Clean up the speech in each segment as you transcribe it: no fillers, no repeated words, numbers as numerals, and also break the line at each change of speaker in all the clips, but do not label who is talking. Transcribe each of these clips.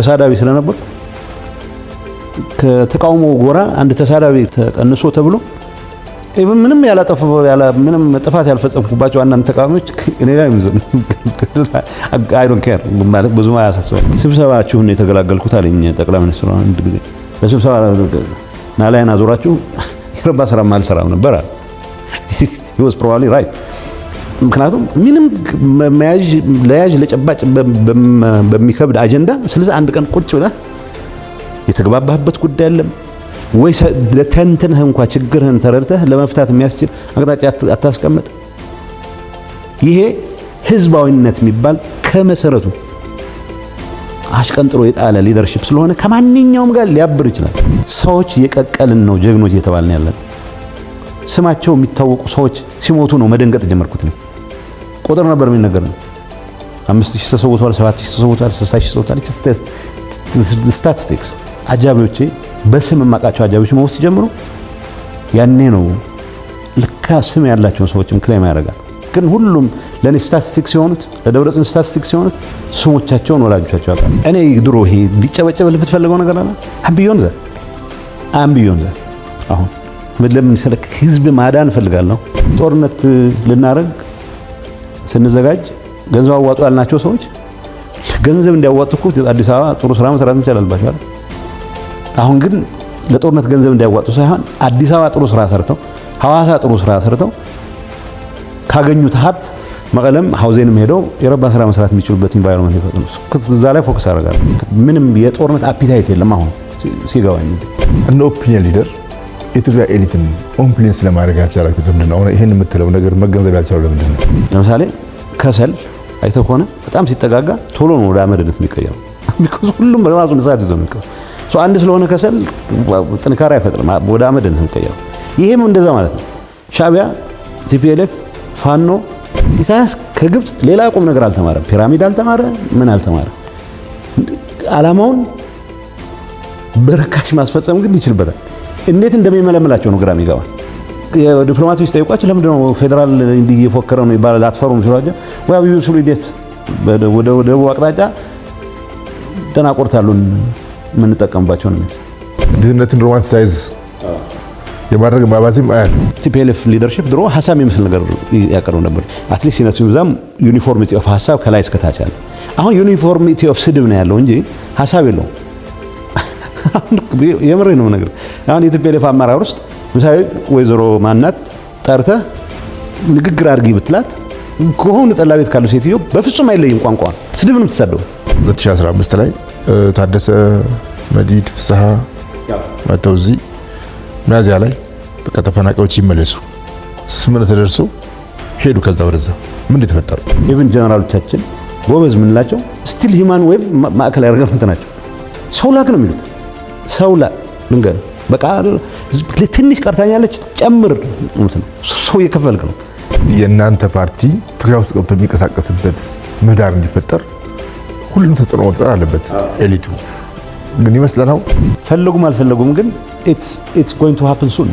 ተሳዳቢ ስለነበር ከተቃውሞ ጎራ አንድ ተሳዳቢ ተቀንሶ ተብሎ ምንም ምንም ጥፋት ያልፈጸምኩባቸው አንዳንድ ተቃዋሚዎች እኔ ላይ አይ ዶንት ኬር ማለት ብዙ ማያሳስበኝ ስብሰባችሁን የተገላገልኩት አለኝ ጠቅላይ ሚኒስትሩ አንድ ጊዜ ለስብሰባ ናላይና ዞራችሁ ይረባ ስራ ማልሰራም ነበር አለ he was probably right ምክንያቱም ምንም ለያዥ ለጨባጭ በሚከብድ አጀንዳ ስለዚህ አንድ ቀን ቁጭ ብለህ የተግባባህበት ጉዳይ አይደለም ወይ ለተንተንህ እንኳን ችግርህን ተረድተህ ለመፍታት የሚያስችል አቅጣጫ አታስቀምጥ። ይሄ ህዝባዊነት የሚባል ከመሰረቱ አሽቀንጥሮ የጣለ ሊደርሺፕ ስለሆነ ከማንኛውም ጋር ሊያብር ይችላል። ሰዎች የቀቀልን ነው ጀግኖች እየተባልን ያለን። ስማቸው የሚታወቁ ሰዎች ሲሞቱ ነው መደንገጥ ጀመርኩት ነው። ቁጥር ነበር የሚነገር ነው 5000 ተሰውቷል፣ 7000 ተሰውቷል፣ 6000 ተሰውቷል። ስታቲስቲክስ አጃቢዎቼ በስም ማቃቸው አጃቢዎች መውስ ሲጀምሩ ያኔ ነው ልካ ስም ያላቸው ሰዎችም ክሌም ያደርጋል። ግን ሁሉም ለኔ ስታቲስቲክስ የሆኑት ለደብረጽዮን ስታቲስቲክስ የሆኑት ስሞቻቸውን ወላጆቻቸው ያውቃሉ። እኔ ድሮ ይሄ ሊጨበጨብ ልትፈልገው ነገር አለ አምቢዮን ዘ አሁን ለምን ሰለክ ህዝብ ማዳን ፈልጋለሁ። ጦርነት ልናረግ ስንዘጋጅ ገንዘብ አዋጡ ያልናቸው ሰዎች ገንዘብ እንዲያዋጡኩ አዲስ አበባ ጥሩ ስራ መስራት እንችላልባቸው አይደል? አሁን ግን ለጦርነት ገንዘብ እንዲያዋጡ ሳይሆን አዲስ አበባ ጥሩ ስራ ሰርተው ሐዋሳ ጥሩ ስራ ሰርተው ካገኙት ሀብት መቀለም ሐውዜንም ሄደው የረባ ስራ መስራት የሚችሉበት ኢንቫይሮንመንት ይፈጥሩ። እዛ ላይ ፎከስ አደርጋለሁ። ምንም የጦርነት አፒታይት የለም። አሁን ሲገባኝ እዚህ
እንደ ኦፒኒየን ሊደር የትግራይ ኤሊትን ኦምፕሊንስ ለማድረግ ያልቻላችሁት ምንድን ነው? ይሄን የምትለው ነገር መገንዘብ ያልቻለው ለምንድን ነው?
ለምሳሌ ከሰል አይተህ ከሆነ በጣም ሲጠጋጋ ቶሎ ነው ወደ አመድነት የሚቀየረው። ቢኮዝ ሁሉም በራሱ ንሳት ይዞ ነው። አንድ ስለሆነ ከሰል ጥንካሬ አይፈጥርም፣ ወደ አመድነት የሚቀየረው። ይሄም እንደዛ ማለት ነው። ሻዕቢያ፣ ቲፒኤልኤፍ፣ ፋኖ ኢሳያስ ከግብጽ ሌላ ቁም ነገር አልተማረም። ፒራሚድ አልተማረ፣ ምን አልተማረ። ዓላማውን በርካሽ ማስፈጸም ግን ይችልበታል። እንዴት እንደሚመለምላቸው ነው ግራ የሚገባ። የዲፕሎማቶች ጠይቋቸው ለምንድነው ፌደራል እንዲህ እየፎከረ ነው ይባላል አትፈሩም ሲሏቸው ወይ ዩሱሊ ዴት ወደ ደቡብ አቅጣጫ ደናቆርታሉን ምን ተጠቀምባቸው ነው።
ድህነትን ሮማንቲሳይዝ የማድረግ ማባዚም አያል
ቲፒኤልኤፍ ሊደርሺፕ ድሮ ሐሳብ የሚመስል ነገር ያቀርቡ ነበር። አትሊስት ሲነሱ ብዛም ዩኒፎርሚቲ ኦፍ ሐሳብ ከላይ እስከ ታች አለ። አሁን ዩኒፎርሚቲ ኦፍ ስድብ ነው ያለው እንጂ ሐሳብ የለውም። የምሬ ነው ነገር። አሁን የቲፒኤልኤፍ አመራር ውስጥ ምሳሌ ወይዘሮ ማናት ጠርተህ ንግግር አድርጊ ብትላት ከሆነ ጠላ ቤት ካሉ ሴትዮ በፍጹም አይለይም ቋንቋ ስድብ ነው የምትሰደው።
2015 ላይ ታደሰ መዲድ ፍስሐ መተው እዚህ ሚያዝያ ላይ በቃ ተፈናቃዮች ይመለሱ ስምምነት ተደርሶ ሄዱ። ከዛ ወደዛ ምን ተፈጠረ?
ኢቭን ጀነራሎቻችን ጎበዝ ምንላቸው ስቲል ሂማን ዌቭ ማዕከል ያደርገው እንትናቸው ሰው ላክ ነው የሚሉት። ሰው ላ ልንገር በቃ ትንሽ ቀርታኛለች ጨምር ነው ሰው እየከፈልክ ነው።
የእናንተ ፓርቲ ትግራይ ውስጥ ገብቶ የሚንቀሳቀስበት ምህዳር እንዲፈጠር ሁሉም ተጽዕኖ መፍጠር አለበት። ኤሊቱ ግን ይመስለናል
ፈለጉም አልፈለጉም ግን it's going to happen soon።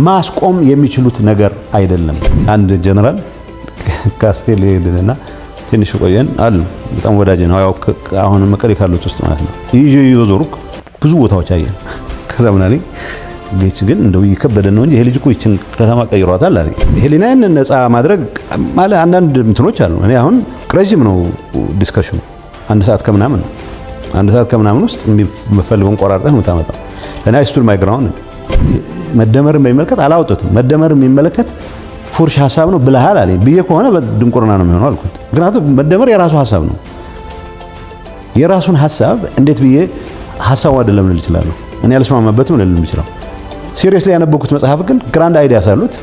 ማስቆም የሚችሉት ነገር አይደለም። አንድ ጀነራል ካስቴል ሄድንና ትንሽ ቆየን አሉ። በጣም ወዳጅ ነው ያው አሁን መቀሌ ካሉት ውስጥ ማለት ነው። ይዞ ዞሩክ ብዙ ቦታዎች አየን። ከዛ ምን አለኝ ቤት ግን እንደው ይከበደ ነው እንጂ ይሄ ልጅ እኮ ይችን ከተማ ቀይሯታል አለኝ። ሄሊናን ነፃ ማድረግ ማለት አንዳንድ እንትኖች አሉ። እኔ አሁን ረጅም ነው ዲስከሽኑ አንድ ሰዓት ከምናምን ውስጥ የሚፈልገውን ቆራርጠህ ነው የምታመጣው። እኔ አይስቱል ማይ ግራውንድ መደመርን በሚመለከት አላወጡትም። መደመር የሚመለከት ፉርሽ ሐሳብ ነው ብለሃል አለኝ። ብዬ ከሆነ በድንቁርና ነው የሚሆነው አልኩት። ምክንያቱም መደመር የራሱ ሐሳብ ነው። የራሱን ሐሳብ እንዴት ብዬ ሐሳቡ አይደለም ልል እችላለሁ። እኔ ያልስማማበትም ልል የምችለው ሲሪየስሊ ያነበብኩት መጽሐፍ ግን ግራንድ አይዲያስ አሉት።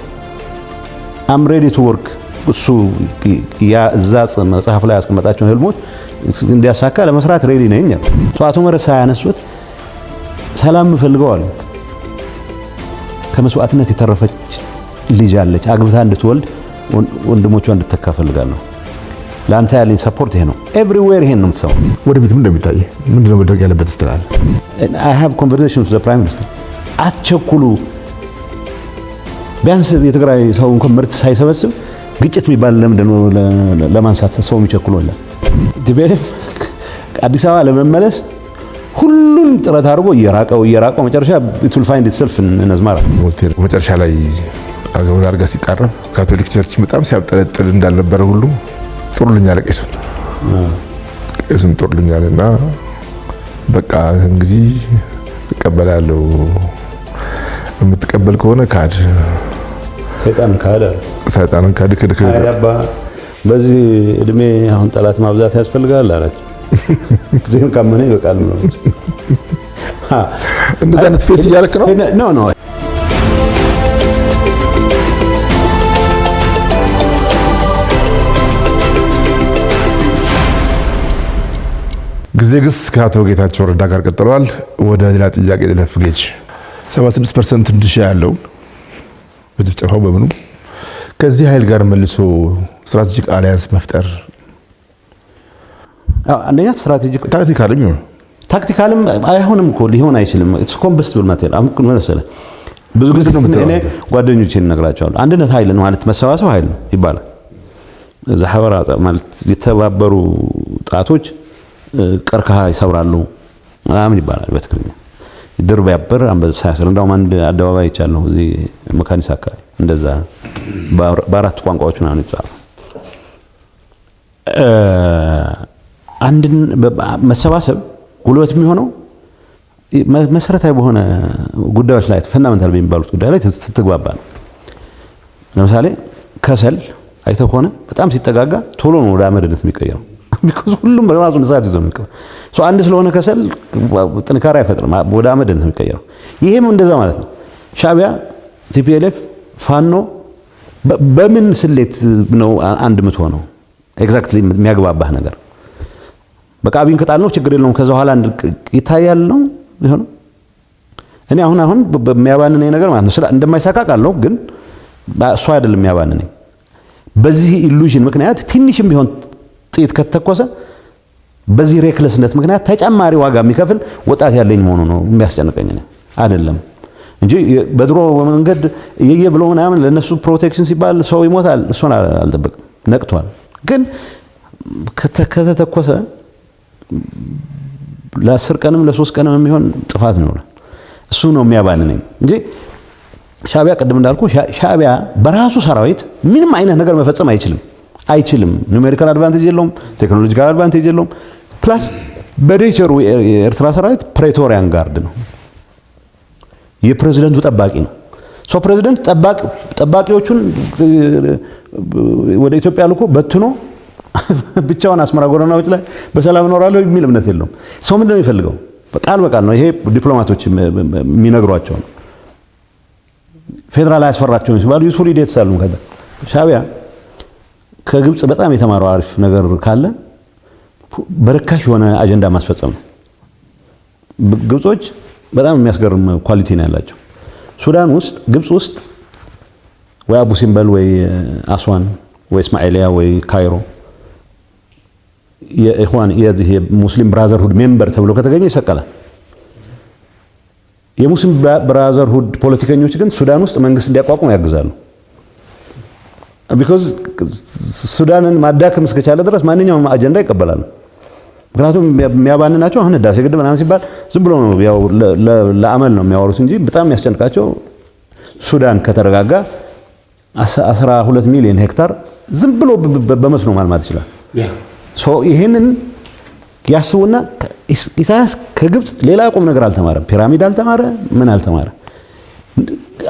አም ሬዲ ቱ ወርክ እሱ ያ እዛ መጽሐፍ ላይ ያስቀመጣቸውን ህልሞች እንዲያሳካ ለመስራት ሬዲ ነኝ። አቶ መረሳ ያነሱት ሰላም ፈልገዋል። ከመስዋዕትነት የተረፈች ልጅ አለች አግብታ እንድትወልድ ወንድሞቿ እንድትተካ ፈልጋለሁ። ለአንተ ያለኝ ሰፖርት ይሄ ነው። ኤቭሪዌር ይሄን ነው የምትሰማው።
ወደፊት ምን እንደሚታይ ምንድነው መደረግ ያለበት ስትላል
I have conversations with the prime minister። አትቸኩሉ። ቢያንስ የትግራይ ሰው እንኳን ምርት ሳይሰበስብ ግጭት የሚባል ለምንድነው ለማንሳት ሰው የሚቸኩለው? ቲፒኤልኤፍ አዲስ አበባ ለመመለስ ሁሉም ጥረት አድርጎ እየራቀው መጨረሻ it will find itself in አዝማራ
መጨረሻ ላይ አገው አርጋ ሲቃረብ ካቶሊክ ቸርች በጣም ሲያብጠለጥል እንዳልነበረ ሁሉ ጥሩልኛል ቄሱን ጥሩልኛልና በቃ እንግዲህ እቀበላለሁ የምትቀበል ከሆነ ካድ ሰይጣንን ካድ
ያባ በዚህ እድሜ አሁን ጠላት ማብዛት ያስፈልጋል አላች ግን ካመነ ይበቃል ነው
እንደዛ አይነት ፌስ እያለክ ነው ኖ ጊዜግስ ከአቶ ጌታቸው ረዳ ጋር ቀጥሏል። ወደ ሌላ ጥያቄ ለፍጌጅ 76% እንድሻ ያለው በጭፍጨፋው በምኑ ከዚህ ኃይል ጋር መልሶ ስትራቴጂክ አሊያንስ መፍጠር
አንደኛ ስትራቴጂክ
ታክቲካልም
አይሆንም እኮ ሊሆን አይችልም። ኢትስ ኮምበስቲብል ማቴሪያል አሁን መሰለህ ብዙ ጊዜ እኔ ጓደኞቼን እነግራቸዋለሁ አንድነት ኃይል ነው ማለት መሰባሰብ ኃይል ነው ይባላል። ዘሐበራ ማለት የተባበሩ ጣቶች ቀርከሃ ይሰብራሉ ምናምን ይባላል በትግርኛ ድር ቢያብር አንበሳ ያስር እንደውም አንድ አደባባይ ይቻላል እዚህ መካኒሳ አካባቢ እንደዛ በአራት ቋንቋዎች ነው የተጻፈው። አንድን መሰባሰብ ጉልበት የሚሆነው መሰረታዊ በሆነ ጉዳዮች ላይ ፈንዳሜንታል በሚባሉት ጉዳዮች ላይ ስትግባባ ነው። ለምሳሌ ከሰል አይተህ ከሆነ በጣም ሲጠጋጋ ቶሎ ነው ወደ አመድነት የሚቀየረው because ሁሉም ራሱን እሳት ይዞ ነው ሶ አንድ ስለሆነ ከሰል ጥንካሬ አይፈጥርም ወደ አመድነት የሚቀየረው። ይሄም እንደዛ ማለት ነው። ሻዕቢያ ቲፒኤልኤፍ ፋኖ በምን ስሌት ነው አንድ የምትሆነው ኤግዛክትሊ የሚያግባባህ ነገር በቃ አብይን ከጣልነው ችግር የለውም ከዛ ኋላ ይታያል ነው ይሆነው። እኔ አሁን በሚያባንነኝ ነገር ማለት ነው እንደማይሳካ ቃል ነው ግን እሱ አይደለም የሚያባንነኝ። በዚህ ኢሉዥን ምክንያት ትንሽም ቢሆን ጥይት ከተተኮሰ በዚህ ሬክለስነት ምክንያት ተጨማሪ ዋጋ የሚከፍል ወጣት ያለኝ መሆኑ ነው የሚያስጨንቀኝ አይደለም እንጂ በድሮ መንገድ ብሎ ምናምን ለነሱ ፕሮቴክሽን ሲባል ሰው ይሞታል እሱን አልጠብቅም። ነቅቷል ግን ከተተኮሰ ለ10 ቀንም ለ3 ቀንም የሚሆን ጥፋት ነው እሱ ነው የሚያባንነኝ እንጂ ሻዕቢያ ቅድም እንዳልኩ ሻዕቢያ በራሱ ሰራዊት ምንም አይነት ነገር መፈጸም አይችልም። ኑሜሪካል አድቫንቴጅ የለውም፣ ቴክኖሎጂካል አድቫንቴጅ የለውም። ፕላስ በኔቸሩ የኤርትራ ሰራዊት ፕሬቶሪያን ጋርድ ነው፣ የፕሬዝዳንቱ ጠባቂ ነው። ሶ ፕሬዝዳንት ጠባቂዎቹን ወደ ኢትዮጵያ ልኮ በትኖ ብቻውን አስመራ ጎረናዎች ላይ በሰላም እኖራለሁ የሚል እምነት የለውም። ሰው ምንድነው የሚፈልገው? በቃል ነው። ይሄ ዲፕሎማቶች የሚነግሯቸው ነው። ፌደራል አያስፈራቸውም ሲባሉ ዩስፉል ኢዲየትስ አሉ። ከዛ ሻዕቢያ ከግብጽ በጣም የተማረው አሪፍ ነገር ካለ በርካሽ የሆነ አጀንዳ ማስፈጸም ነው። ግብጾች በጣም የሚያስገርም ኳሊቲ ነው ያላቸው። ሱዳን ውስጥ ግብጽ ውስጥ ወይ አቡ ሲምበል ወይ አስዋን ወይ እስማኤልያ ወይ ካይሮ የኢኽዋን የዚህ የሙስሊም ብራዘርሁድ ሜምበር ተብሎ ከተገኘ ይሰቀላል። የሙስሊም ብራዘርሁድ ፖለቲከኞች ግን ሱዳን ውስጥ መንግስት እንዲያቋቁም ያግዛሉ። ቢኮዝ ሱዳንን ማዳከም እስከቻለ ድረስ ማንኛውም አጀንዳ ይቀበላሉ። ምክንያቱም የሚያባንናቸው አሁን ህዳሴ ግድብ ምናምን ሲባል ዝም ብሎ ነው ያው ለአመል ነው የሚያወሩት እንጂ በጣም የሚያስጨንቃቸው ሱዳን ከተረጋጋ 12 ሚሊዮን ሄክታር ዝም ብሎ በመስኖ ማልማት ይችላል። ሶ ይሄንን ያስቡና ኢሳያስ ከግብጽ ሌላ ቁም ነገር አልተማረም። ፒራሚድ አልተማረ፣ ምን አልተማረ።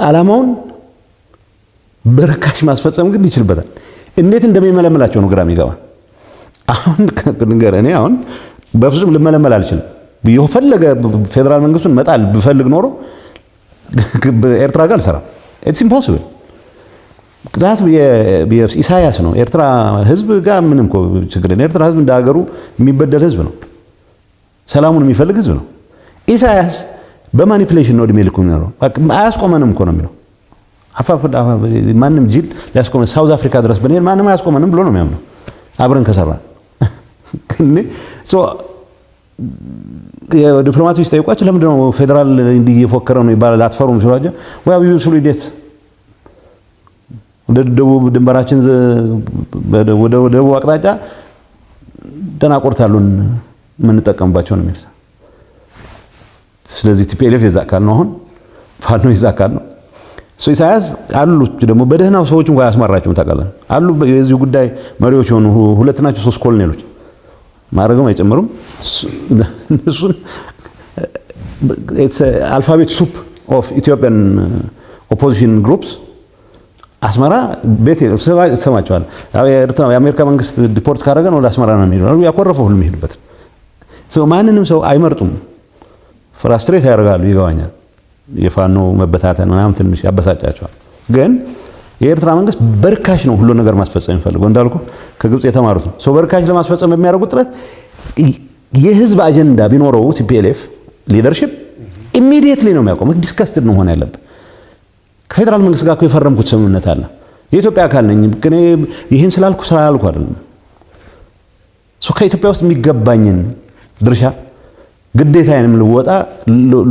አላማውን በርካሽ ማስፈጸም ግን ይችልበታል። እንዴት እንደሚመለመላቸው ነው ግራ የሚገባ። አሁን ነገር እኔ አሁን በፍጹም ልመለመል አልችልም። የፈለገ ፌደራል መንግስቱን መጣል ብፈልግ ኖሮ ኤርትራ ጋር አልሰራም። ኢትስ ኢምፖሲብል። ግዳት የኢሳያስ ነው። ኤርትራ ህዝብ ጋር ምንም እኮ ችግር የለም። ኤርትራ ህዝብ እንደ ሀገሩ የሚበደል ህዝብ ነው። ሰላሙን የሚፈልግ ህዝብ ነው። ኢሳያስ በማኒፑሌሽን ነው እድሜ ልኩ ነው። አያስቆመንም እኮ ነው የሚለው። ማንም ጅል ሊያስቆመን ሳውዝ አፍሪካ ድረስ ብንሄድ ማንም አያስቆመንም ብሎ ነው የሚያምነው። አብረን ከሰራን የዲፕሎማቶች ጠይቋቸው ለምንድን ነው ፌደራል እንዲህ እየፎከረ ነው ይባላል አትፈሩም ሲሏቸው ወይ አብዩ ሱሉዴት ወደ ደቡብ ድንበራችን ወደ ደቡብ አቅጣጫ ደናቆርታሉን ምን ተጠቀምባቸው ነው የሚል ስለዚህ ቲፒኤልኤፍ የዛ አካል ነው አሁን ፋኖ የዛ አካል ነው ኢሳያስ አሉ ደግሞ በደህናው ሰዎች እንኳን ያስመራቸውም ታውቃለህ አሉ የዚህ ጉዳይ መሪዎች ሆኑ ሁለት ናቸው ሶስት ኮሎኔሎች ማረጋው አይጨምሩም እሱን it's alphabet soup of Ethiopian opposition groups አስመራ ቤት ሰማቸዋል የአሜሪካ መንግስት ዲፖርት ካደረገ ነው ወደ አስመራ ነው የሚሄደው ያቆረፈው ሁሉ የሚሄድበት ማንንም ሰው አይመርጡም ፍራስትሬት ያደርጋሉ ይገባኛል የፋኖ መበታተን ምናምን ትንሽ ያበሳጫቸዋል ግን የኤርትራ መንግስት በርካሽ ነው ሁሉ ነገር ማስፈጸም ይፈልገው እንዳልኩ ከግብጽ የተማሩት ነው በርካሽ ለማስፈጸም የሚያደርጉት ጥረት የህዝብ አጀንዳ ቢኖረው ቲፒኤልኤፍ ሊደርሺፕ ኢሚዲየትሊ ነው የሚያቆመው ዲስከስድ ነው ሆነ ያለበት ከፌደራል መንግስት ጋር የፈረምኩት ስምምነት አለ የኢትዮጵያ አካል ነኝ ግን ይሄን ስላልኩ አይደለም ከኢትዮጵያ ውስጥ የሚገባኝን ድርሻ ግዴታዬንም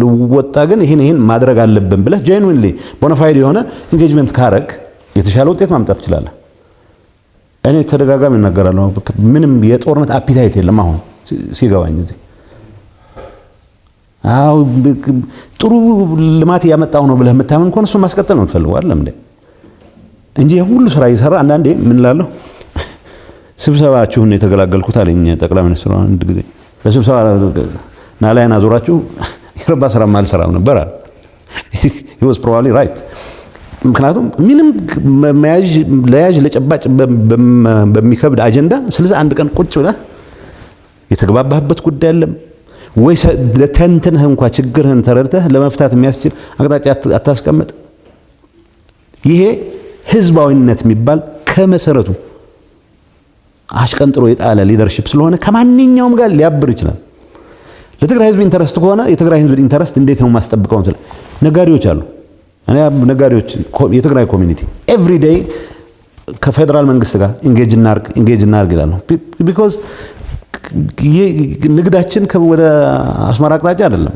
ልወጣ ግን ይሄን ማድረግ አለብን ብለህ ጄኑዊንሊ ቦናፋይድ የሆነ ኢንጌጅመንት ካረግ የተሻለ ውጤት ማምጣት ይችላል እኔ ተደጋጋሚ እናገራለሁ ምንም የጦርነት አፒታይት የለም አሁን ሲገባኝ እዚህ አው ጥሩ ልማት ያመጣው ነው ብለህ መታመን እንኳን እሱ ማስቀጠል ነው ተፈልጓል አይደል እንጂ ሁሉ ስራ ይሰራ አንዳንዴ ምን ላለው ስብሰባችሁን የተገላገልኩት አለኝ ጠቅላይ ሚኒስትሩ አንድ ጊዜ በስብሰባ ናላይና ዞራችሁ ይረባ ስራ ማልሰራም ነበር አለ he was probably right ምክንያቱም ምንም ለያዥ ለጨባጭ በሚከብድ አጀንዳ ስለዚህ አንድ ቀን ቁጭ ብለህ የተግባባህበት ጉዳይ አይደለም ወይ ለተንተንህ እንኳን ችግርህን ተረድተህ ለመፍታት የሚያስችል አቅጣጫ አታስቀምጥ ይሄ ህዝባዊነት የሚባል ከመሰረቱ አሽቀንጥሮ የጣለ ሊደርሺፕ ስለሆነ ከማንኛውም ጋር ሊያብር ይችላል ለትግራይ ህዝብ ኢንተረስት ከሆነ የትግራይ ህዝብ ኢንተረስት እንዴት ነው ማስጠብቀው እንት ነጋሪዎች አሉ እኔ ነጋሪዎች የትግራይ ኮሚኒቲ ኤቭሪ ዴይ ከፌደራል መንግስት ጋር ኢንጌጅ እናርግ ይላሉ ቢኮዝ ንግዳችን ወደ አስመራ አቅጣጫ አይደለም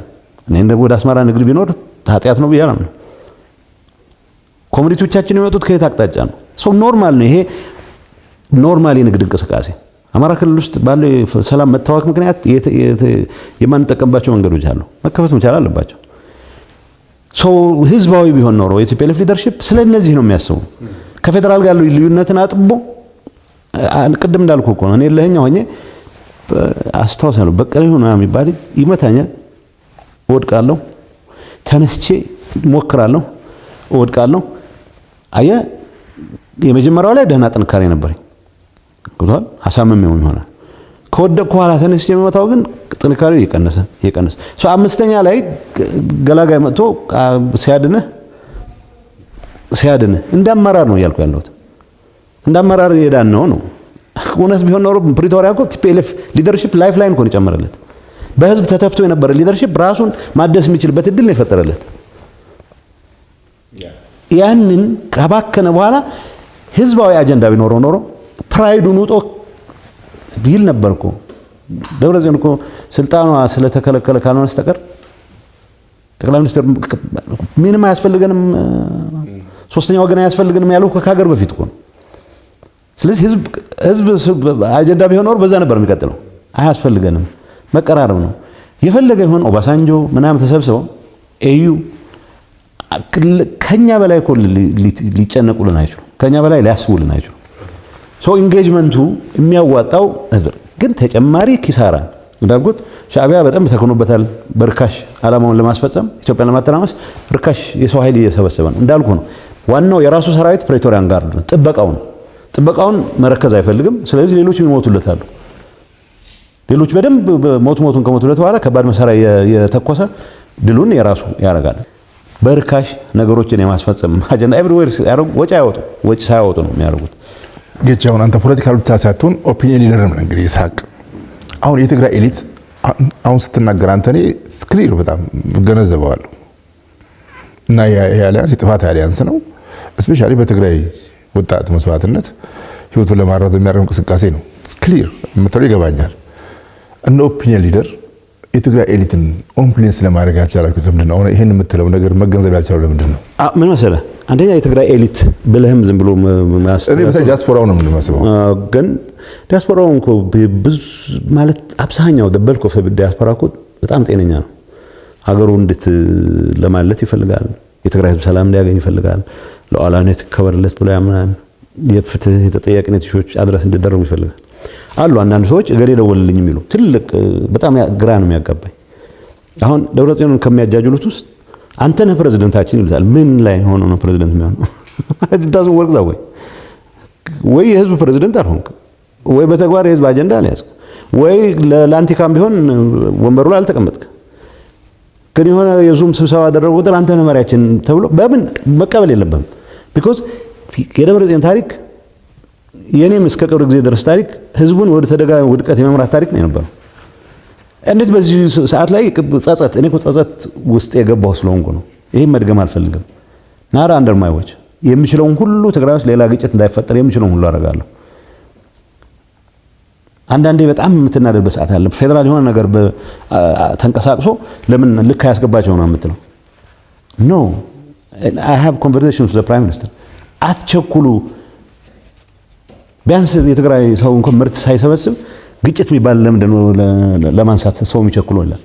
እኔ ወደ አስመራ ንግድ ቢኖር ኃጢያት ነው ብያለሁ ኮሚኒቲዎቻችን የሚመጡት ከየት አቅጣጫ ነው ኖርማል ነው ይሄ ኖርማል የንግድ እንቅስቃሴ አማራ ክልል ውስጥ ባለው ሰላም መታወክ ምክንያት የማንጠቀምባቸው መንገዶች አሉ መከፈት መቻል አለባቸው ህዝባዊ ቢሆን ኖሮ የቲፒኤልኤፍ ሊደርሺፕ ስለነዚህ ነው የሚያስበው ከፌደራል ጋር ልዩነትን አጥቦ ቅድም እንዳልኩ እኮ ነው እኔ ለኛው ሆኜ አስተዋውሳለሁ በቀለ ሆነ የሚባል ይመታኛል ወድቃለሁ ተነስቼ ሞክራለሁ ወድቃለሁ አየ የመጀመሪያው ላይ ደህና ጥንካሬ ነበርኝ ቁጣል አሳመመው ይሆናል ከወደቅኩ ኋላ ተነስቼ መመታው ግን ጥንካሬው እየቀነሰ አምስተኛ ላይ ገላጋይ መጥቶ ሲያድንህ እንዳማራር ነው ያልኩ ያለሁት እንዳማራር የዳን ነው እውነት ቢሆን ኖሮ ፕሪቶሪያ እኮ ቲፒኤልኤፍ ሊደርሺፕ ላይፍ ላይን እኮ ነው ጨመረለት በህዝብ ተተፍቶ የነበረ ሊደርሺፕ ራሱን ማደስ የሚችልበት እድል ነው የፈጠረለት ያንን ከባከነ በኋላ ህዝባዊ አጀንዳ ቢኖረው ኖሮ ፕራይዱን ውጦ ቢል ነበርኩ ደብረጽዮን እኮ ስልጣኗ ስለተከለከለ ካልሆነ በስተቀር ጠቅላይ ሚኒስትር ምንም አያስፈልገንም ሶስተኛ ወገን አያስፈልገንም ያለው ከሀገር በፊት እኮ ስለዚህ ህዝብ አጀንዳ ቢሆን ኖር በዛ ነበር የሚቀጥለው አያስፈልገንም መቀራረብ ነው የፈለገ ይሆን ኦባሳንጆ ምናምን ተሰብስበው ኤዩ ከኛ በላይ እኮ ሊጨነቁልን አይችሉ ከኛ በላይ ሊያስቡልን አይችሉ ኢንጌጅመንቱ የሚያዋጣው ግን ተጨማሪ ኪሳራ እንዳልኩት ሻዕቢያ በጣም ተከኖበታል በርካሽ አላማውን ለማስፈጸም ኢትዮጵያን ለማተራመስ ርካሽ የሰው ኃይል እየሰበሰበ ነው እንዳልኩ ነው ዋናው የራሱ ሰራዊት ፕሬቶሪያን ጋር ጥበቃውን መረከዝ አይፈልግም ስለዚህ ሌሎች ይሞቱለታል ሌሎች በደንብ ሞቱን ከሞቱለት በኋላ ከባድ መሳሪያ የተኮሰ ድሉን የራሱ ያረጋል በርካሽ ነገሮችን የማስፈጸም አጀንዳ ኤቭሪዌር ወጪ ሳያወጡ ነው የሚያደርጉት
ጌቻውን አንተ ፖለቲካል ብቻ ሳይሆን ኦፒኒየን ሊደር ነው እንግዲህ ይሳቅ አሁን የትግራይ ኤሊት አሁን ስትናገር አንተኔ ክሊር በጣም ገነዘበዋለሁ እና የአሊያንስ የጥፋት አሊያንስ ነው ስፔሻሊ በትግራይ ወጣት መስዋዕትነት ህይወቱን ለማራዘም የሚያደርገው እንቅስቃሴ ነው ክሊር መተው ይገባኛል እንደ ኦፒኒየን ሊደር የትግራይ ኤሊትን ኦንፕሊንስ ለማድረግ ያልቻላችሁት ለምንድን ነው ይሄን የምትለው ነገር መገንዘብ ያልቻለው ለምንድን ነው
ምን መሰለህ አንደኛ የትግራይ ኤሊት ብለህም ዝም ብሎ
ማስተር ዲያስፖራው ነው የምንመስለው
ግን ዲያስፖራው እንኮ ብዙ ማለት አብዛኛው ደበልኮ ዲያስፖራ እኮ በጣም ጤነኛ ነው። ሀገሩ ለማለት ይፈልጋል። የትግራይ ህዝብ ሰላም እንዲያገኝ ይፈልጋል። ለዓላማነት ከበረለት ብሎ ያምናል። የፍትህ የተጠያቂነት ሹዎች አድረስ እንዲደረጉ ይፈልጋል። አሉ አንዳንድ ሰዎች እገሌ ደወልልኝ የሚሉ ትልቅ በጣም ግራ ነው የሚያጋባኝ። አሁን ደብረጽዮንን ከሚያጃጅሉት ውስጥ አንተ ነህ ፕሬዝዳንታችን ይሉታል። ምን ላይ ሆኖ ነው ፕሬዝዳንት የሚሆነው? ማለት ዳዝ ወርክ ዛ ወይ የህዝብ ፕሬዝዳንት አልሆንክ፣ ወይ በተግባር የህዝብ አጀንዳ አልያዝክ፣ ወይ ለላንቲካም ቢሆን ወንበሩ ላይ አልተቀመጥክ። ግን የሆነ የዙም ስብሰባ አደረጉ ቁጥር አንተ ነህ መሪያችን ተብሎ በምን መቀበል የለብህም። ቢኮዝ የደብረጽዮን ታሪክ የኔም እስከ ቅርብ ጊዜ ድረስ ታሪክ ህዝቡን ወደ ተደጋጋሚ ውድቀት የመምራት ታሪክ ነው የነበረው። እንዴት በዚህ ሰዓት ላይ ጸጸት፣ እኔ እኮ ጸጸት ውስጥ የገባው ስለሆንኩ ነው። ይሄን መድገም አልፈልግም። ናራ አንደር ማይ ዎች የሚችለውን ሁሉ ትግራይ ውስጥ ሌላ ግጭት እንዳይፈጠር የሚችለውን ሁሉ አደርጋለሁ። አንዳንዴ በጣም የምትናደድበት ሰዓት አለ። ፌደራል የሆነ ነገር ተንቀሳቅሶ ለምን ልክ አያስገባቸው ነው የምትለው። ኖ አይ ሃቭ ኮንቨርሴሽንስ ዊዝ ዘ ፕራይም ሚኒስተር። አትቸኩሉ። ቢያንስ የትግራይ ሰው እንኳን ምርት ሳይሰበስብ ግጭት የሚባል ለምንድን ነው ለማንሳት ሰው የሚቸኩለው ይላል።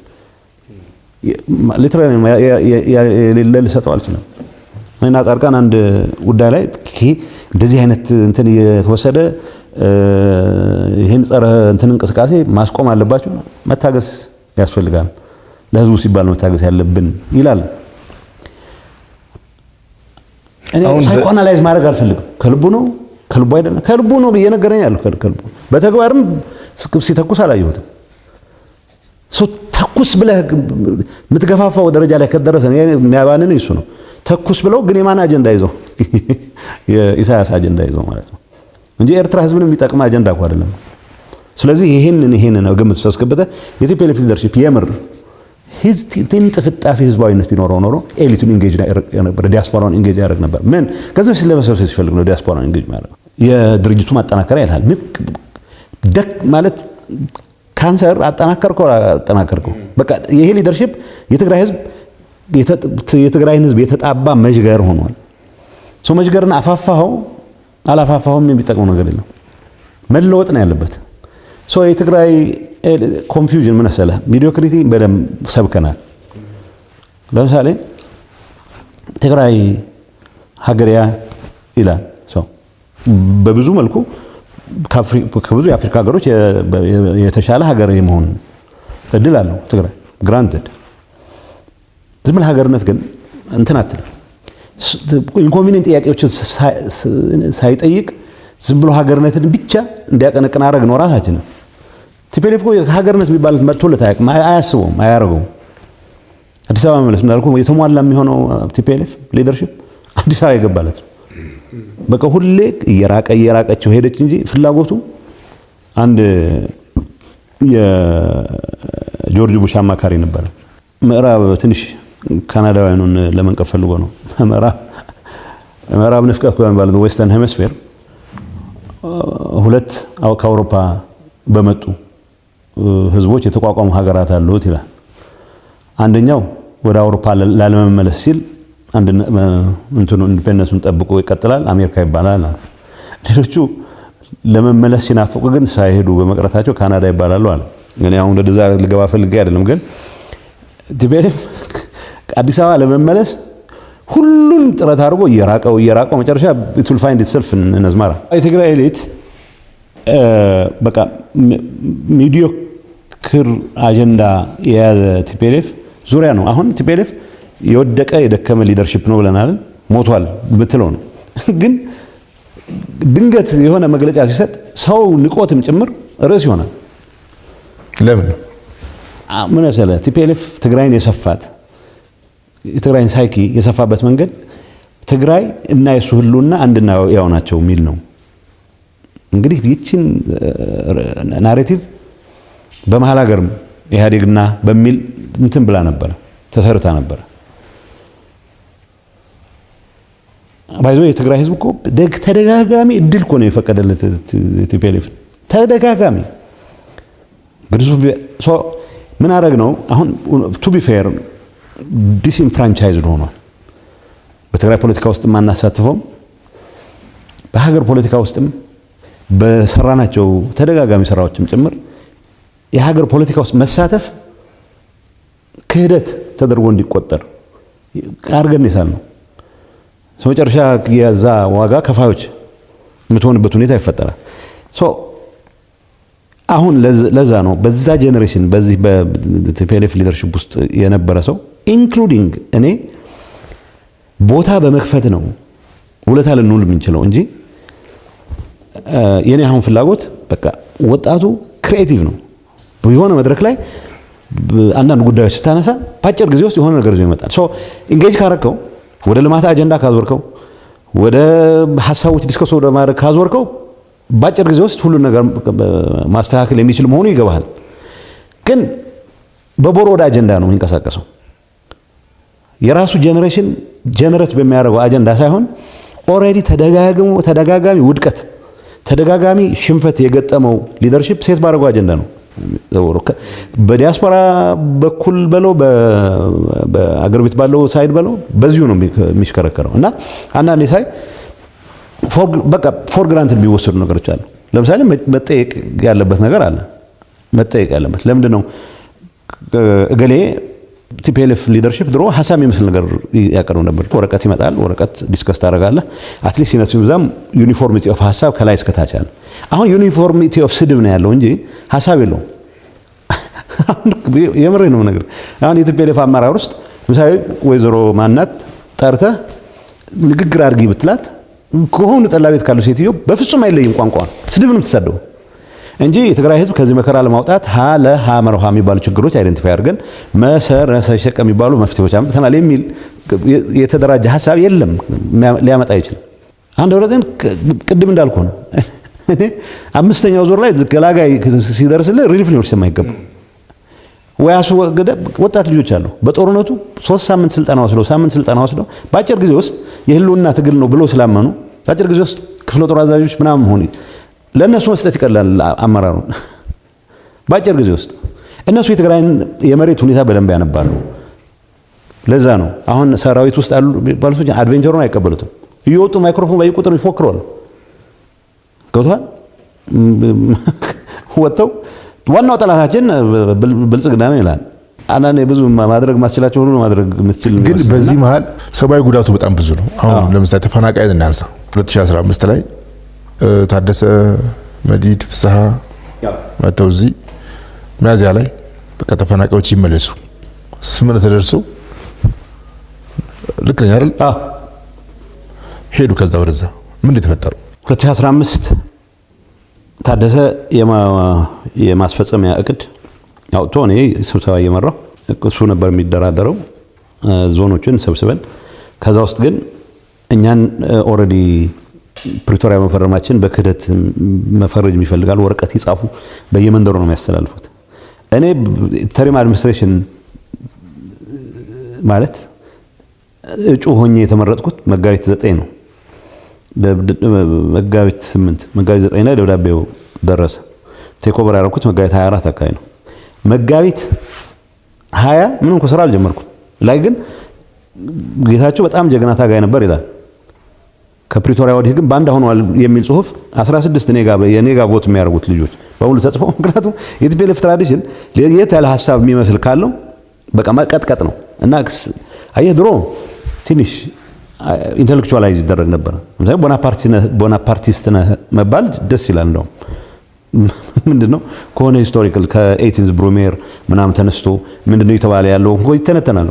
ሊትራሊ የሌለ ልሰጠው አልችልም። እና ጻድቃን አንድ ጉዳይ ላይ እንደዚህ አይነት እንትን እየተወሰደ ይህን ጸረ እንትን እንቅስቃሴ ማስቆም አለባቸው። መታገስ ያስፈልጋል። ለህዝቡ ሲባል መታገስ ያለብን ይላል። እኔ ሳይኮናላይዝ ማድረግ አልፈልግም። ከልቡ ነው ከልቡ አይደለም፣ ከልቡ ነው እየነገረኝ ያለው ከልቡ። በተግባርም ሲተኩስ አላየሁትም። ተኩስ ብለህ የምትገፋፋው ደረጃ ላይ ከደረሰ የሚያባንን እሱ ነው። ተኩስ ብለው ግን የማን አጀንዳ ይዘው? የኢሳያስ አጀንዳ ይዘው ማለት ነው እንጂ ኤርትራ ህዝብን የሚጠቅም አጀንዳ እኮ አይደለም። ስለዚህ ይሄንን ነው ግምት ተስከበተ የቲፒኤልኤፍ ሊደርሺፕ የምር ጥፍጣፊ ህዝባዊነት ቢኖረው ኖሮ ኤሊቱን ኢንጌጅ ነበር፣ ዲያስፖራውን ኢንጌጅ ያደርግ ነበር። ምን ከዚህ ስለመሰብሰብ ሲፈልግ ነው ዲያስፖራውን ኢንጌጅ ማለት የድርጅቱ ማጠናከሪያ ይላል። ደክ ማለት ካንሰር አጠናከርከው በቃ ይሄ ሊደርሺፕ የትግራይን ህዝብ የተጣባ መጅገር ሆኗል። ሰው መጅገርን አፋፋኸው አላፋፋኸውም የሚጠቅመው ነገር የለም። መለወጥ ነው ያለበት። ሶ የትግራይ ኮንፊውዥን ምን መሰለህ፣ ሚዲዮክሪቲ በደም ሰብከናል። ለምሳሌ ትግራይ ሀገሪያ ይላል ሰው በብዙ መልኩ ከብዙ የአፍሪካ ሀገሮች የተሻለ ሀገር የመሆን እድል አለው ትግራይ ግራንትድ። ዝም ብለህ ሀገርነት ግን እንትን አትልም። ኢንኮንቪኒየንት ጥያቄዎችን ሳይጠይቅ ዝም ብሎ ሀገርነትን ብቻ እንዲያቀነቅን አረግ ነው ራሳችንን። ቲፒኤልኤፍ ሀገርነት የሚባል መጥቶለት አያውቅም፣ አያስበውም፣ አያረገውም። አዲስ አበባ መመለስ እንዳልኩ የተሟላ የሚሆነው ቲፒኤልኤፍ ሊደርሺፕ አዲስ አበባ የገባለት ነው። በቃ ሁሌ እየራቀቸው ሄደች እንጂ ፍላጎቱ አንድ የጆርጅ ቡሽ አማካሪ ነበረ። ምዕራብ ትንሽ ካናዳውያኑን ለመንቀፍ ፈልጎ ነው። ምዕራብ ንፍቀ ክበብ ማለት ዌስተርን ሄሚስፌር ሁለት ከአውሮፓ በመጡ ህዝቦች የተቋቋሙ ሀገራት አሉት ይላል። አንደኛው ወደ አውሮፓ ላለመመለስ ሲል ኢንዲፔንደንሱን ጠብቆ ይቀጥላል፣ አሜሪካ ይባላል። ሌሎቹ ለመመለስ ሲናፍቁ ግን ሳይሄዱ በመቅረታቸው ካናዳ ይባላሉ አለ። እኔ አሁን ወደዛ ልገባ ፈልጌ አይደለም፣ ግን ቲፒኤልኤፍ አዲስ አበባ ለመመለስ ሁሉን ጥረት አድርጎ እየራቀው መጨረሻ it will find itself in አዝመራ። የትግራይ ኤሊት በቃ ሚዲዮክር አጀንዳ የያዘ ቲፒኤልኤፍ ዙሪያ ነው። አሁን ቲፒኤልኤፍ የወደቀ የደከመ ሊደርሺፕ ነው ብለናል። ሞቷል ብትለው ነው። ግን ድንገት የሆነ መግለጫ ሲሰጥ ሰው ንቆትም ጭምር ርዕስ ይሆናል።
ለምን
ምን መሰለህ ቲፒኤልኤፍ ትግራይን የሰፋት የትግራይን ሳይኪ የሰፋበት መንገድ ትግራይ እና የሱ ህልውና አንድና ያው ናቸው የሚል ነው። እንግዲህ ይህችን ናሬቲቭ በመሀል ሀገርም ኢህአዴግና በሚል እንትን ብላ ነበረ፣ ተሰርታ ነበረ። ባይዞ የትግራይ ህዝብ እኮ ተደጋጋሚ እድል እኮ ነው የፈቀደለት ቲፒኤልኤፍ ተደጋጋሚ። ምን አረግ ነው አሁን ቱ ቢ ፌር ዲስኢንፍራንቻይዝድ ሆኗል። በትግራይ ፖለቲካ ውስጥ ማናሳትፈው በሀገር ፖለቲካ ውስጥም በሰራናቸው ተደጋጋሚ ስራዎችም ጭምር የሀገር ፖለቲካ ውስጥ መሳተፍ ክህደት ተደርጎ እንዲቆጠር አርገን ይሳልነው መጨረሻ የዛ ዋጋ ከፋዮች የምትሆንበት ሁኔታ ይፈጠራል። አሁን ለዛ ነው በዛ ጄኔሬሽን በዚህ በቲፒኤልኤፍ ሊደርሺፕ ውስጥ የነበረ ሰው ኢንክሉዲንግ እኔ ቦታ በመክፈት ነው ውለታ ልንውል የምንችለው እንጂ የኔ አሁን ፍላጎት በቃ ወጣቱ ክሪኤቲቭ ነው። የሆነ መድረክ ላይ አንዳንድ ጉዳዮች ስታነሳ በአጭር ጊዜ ውስጥ የሆነ ነገር ይዞ ይመጣል። ኢንጌጅ ካረከው ወደ ልማት አጀንዳ ካዞርከው ወደ ሐሳቦች ዲስከስ ወደ ማድረግ ካዞርከው በአጭር ጊዜ ውስጥ ሁሉ ነገር ማስተካከል የሚችል መሆኑ ይገባሃል። ግን በቦሮ ወደ አጀንዳ ነው የሚንቀሳቀሰው። የራሱ ጄኔሬሽን ጄነሬት በሚያደርገው አጀንዳ ሳይሆን ኦልሬዲ ተደጋጋሚ ውድቀት ተደጋጋሚ ሽንፈት የገጠመው ሊደርሺፕ ሴት ባደረገው አጀንዳ ነው። በዲያስፖራ በኩል በለው በአገር ቤት ባለው ሳይድ በለው በዚሁ ነው የሚሽከረከረው እና አንዳንዴ ሳይ በቃ ፎር ግራንትድ የሚወሰዱ ነገሮች አሉ። ለምሳሌ መጠየቅ ያለበት ነገር አለ። መጠየቅ ያለበት ለምንድን ነው እገሌ ቲፒኤልኤፍ ሊደርሺፕ ድሮ ሐሳብ የሚመስል ነገር ያቀርቡ ነበር። ወረቀት ይመጣል፣ ወረቀት ዲስከስ ታደርጋለህ። አትሊስት ሲነሱ ብዛም ዩኒፎርሚቲ ኦፍ ሐሳብ ከላይ እስከ ታች አለ። አሁን ዩኒፎርሚቲ ኦፍ ስድብ ነው ያለው እንጂ ሐሳብ የለውም። የምሬ ነው ነገር። አሁን የቲፒኤልኤፍ አመራር ውስጥ ለምሳሌ ወይዘሮ ማናት ጠርተህ ንግግር አድርጊ ብትላት ከሆነ ጠላ ቤት ካሉ ሴትዮ በፍጹም አይለይም ቋንቋው ስድብ ነው የምትሰደው እንጂ የትግራይ ህዝብ ከዚህ መከራ ለማውጣት ሀ መርሃ የሚባሉ ችግሮች አይደንቲፋይ አድርገን መሰረሰ ሸቀ የሚባሉ መፍትሄዎች አምጥተናል የሚል የተደራጀ ሐሳብ የለም ሊያመጣ ይችላል። አንድ ወረደን ቅድም እንዳልኩ ነው እኔ አምስተኛው ዙር ላይ ገላጋይ ሲደርስልህ ሪሊፍ ሊወርስ የማይገባ ወያሱ ወጣት ልጆች አሉ። በጦርነቱ 3 ሳምንት ስልጠና ወስደው በአጭር ጊዜ ውስጥ የህልውና ትግል ነው ብሎ ስላመኑ በአጭር ጊዜ ውስጥ ክፍለ ጦር አዛዦች ምናምን ሆኑ። ለነሱ መስጠት ይቀላል አመራሩን በአጭር ጊዜ ውስጥ። እነሱ የትግራይን የመሬት ሁኔታ በደንብ ያነባሉ። ለዛ ነው አሁን ሰራዊት ውስጥ አሉ ባልሶች አድቬንቸሩን አይቀበሉትም። እየወጡ ማይክሮፎን በየቁጥር ይፎክራሉ። ገብቷል። ወጥተው ዋናው ጠላታችን ብልጽግና ነው ይላል። አንዳንዴ ብዙ ማድረግ ማስችላቸው ሁሉ ማድረግ የምትችል
ግን በዚህ መሃል ሰብአዊ ጉዳቱ በጣም ብዙ ነው። አሁን ለምሳሌ ተፈናቃይ እናንሳ። 2015 ላይ ታደሰ መዲድ ፍስሐ መተው እዚህ ሚያዝያ ላይ በቃ ተፈናቃዮች ይመለሱ ስምምነት ተደርሶ ልክ ነኝ አይደል? ሄዱ። ከዛ ወደዛ ምን ተፈጠሩ?
2015 ታደሰ የማስፈጸሚያ እቅድ አውጥቶ እኔ ስብሰባ እየመራው እሱ ነበር የሚደራደረው ዞኖችን ሰብስበን። ከዛ ውስጥ ግን እኛን ኦልሬዲ ፕሪቶሪያ መፈረማችን በክህደት መፈረጅ የሚፈልጋሉ ወረቀት ይጻፉ በየመንደሩ ነው የሚያስተላልፉት። እኔ ተሪም አድሚኒስትሬሽን ማለት እጩ ሆኜ የተመረጥኩት መጋቢት 9 ነው። መጋቢት 8 መጋቢት 9 ላይ ደብዳቤው ደረሰ። ቴክ ኦቨር ያደረኩት መጋቢት 24 አካባቢ ነው። መጋቢት 20 ምንም እኮ ስራ አልጀመርኩም። ላይ ግን ጌታቸው በጣም ጀግና ታጋይ ነበር ይላል። ከፕሪቶሪያ ወዲህ ግን ባንዳ ሆኗል የሚል ጽሁፍ 16 የኔጋ ቮት የሚያደርጉት ልጆች በሙሉ ተጽፈው። ምክንያቱም የቲፒኤልኤፍ ትራዲሽን ለየት ያለ ሐሳብ የሚመስል ካለው በቃ መቀጥቀጥ ነው እና አየህ ድሮ ትንሽ ኢንተሌክቹዋላይዝ ይደረግ ነበር። ለምሳሌ ቦናፓርቲስት ነህ መባል ደስ ይላል። እንደውም ምንድነው ከሆነ ሂስቶሪካል ከ18 ብሩሜር ምናምን ተነስቶ ምንድነው የተባለ ያለው ይተነተናል።